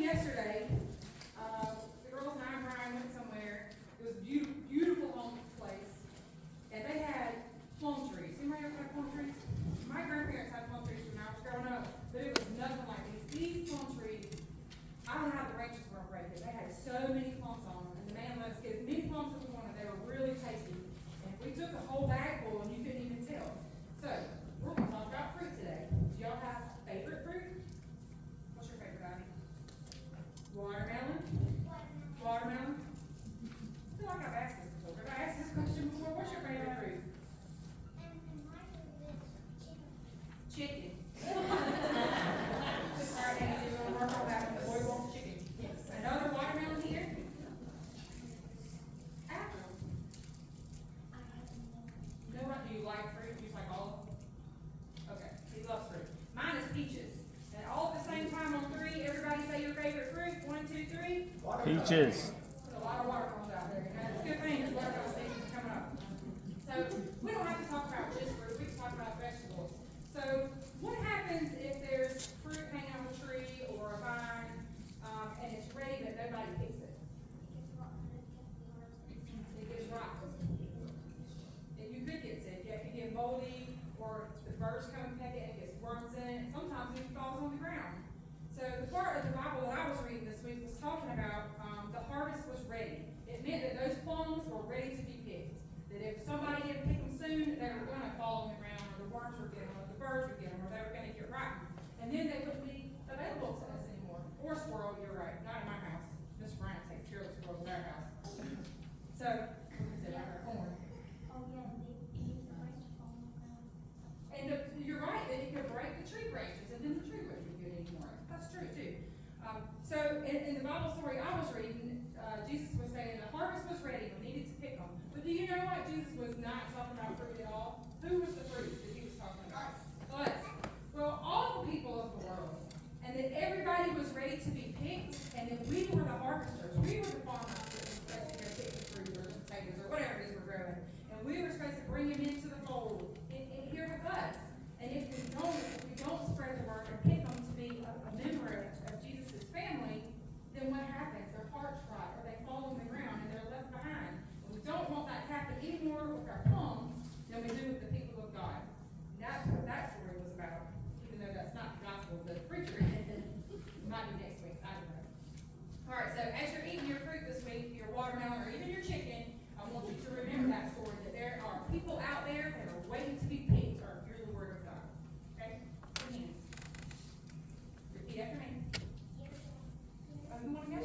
yesterday, the girls and I and Brian went somewhere. It was a beautiful, beautiful home place. And they had plum trees. Anybody ever had plum trees? My grandparents had plum trees when I was growing up, but it was nothing like these. These plum trees, I don't know how the branches were breaking. They had so many plums on them. And the man let us get as many plums as we wanted. They were really tasty. And we took a whole bag full and you couldn't even tell. So, we're going to talk about fruit today. Do y'all have favorite fruit? What's your favorite, Ivy? Watermelon? Watermelon? I feel like I've asked this before. Have I asked this question before? What's your favorite fruit? Chicken. Alright, Nancy, we're gonna work on that one. The boy wants chicken. Another watermelon here? Apple. You know what? Do you like fruit? Do you like all of them? Okay, he loves fruit. Mine is peaches. And all at the same time on three, everybody say your favorite fruit. 1, 2, 3. Peaches. There's a lot of watermelons out there. And it's a good thing, because watermelon season's coming up. So, we don't have to talk about just fruit, we can talk about vegetables. So, what happens if there's fruit hanging on a tree or a vine, and it's ready but nobody picks it? It gets rotten. And you could get sick. It could get moldy, or the birds come and peck it and it gets worms in it. Sometimes it falls on the ground. So the part of the Bible that I was reading this week was talking about the harvest was ready. It meant that those plums were ready to be picked. That if somebody didn't pick them soon, they were going to fall on the ground, or the worms would get them, or the birds would get them, or they were going to get rotten. And then they wouldn't be available to us anymore. Or a squirrel, you're right. Not in my house. Miss Bryant takes care of the squirrels in our house. So, like I said, I got corn. And you're right, that it could break the tree branches, and then the tree wouldn't be good anymore. That's true too. So in the Bible story I was reading, Jesus was saying the harvest was ready, we needed to pick them. But do you know what? Jesus was not talking about fruit at all. Who was the fruit that he was talking about? Us. Well, all the people of the world. And that everybody was ready to be picked, and that we were the harvesters. We were the farmers that were supposed to go pick the fruit or the potatoes or whatever it is we're growing. And we were supposed to bring them into the fold and here with us. And if we don't spread the word and pick them to be a member of Jesus' family, then what happens? Their hearts rot, or they fall on the ground and they're left behind. And we don't want that to happen anymore with our plums than we do with the people of God. And that's what that story was about, even though that's not the gospel, the preacher might be next week, I don't know. Alright, so as you're eating your fruit this week, your watermelon, or even your chicken, I want you to remember that story, that there are people out there that are waiting to be picked, or hear the word of God. Okay? Your hands. Repeat after me. Oh, you want to go?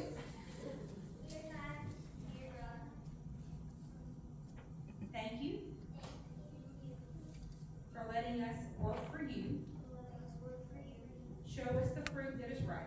Thank you for letting us work for you. Show us the fruit that is right.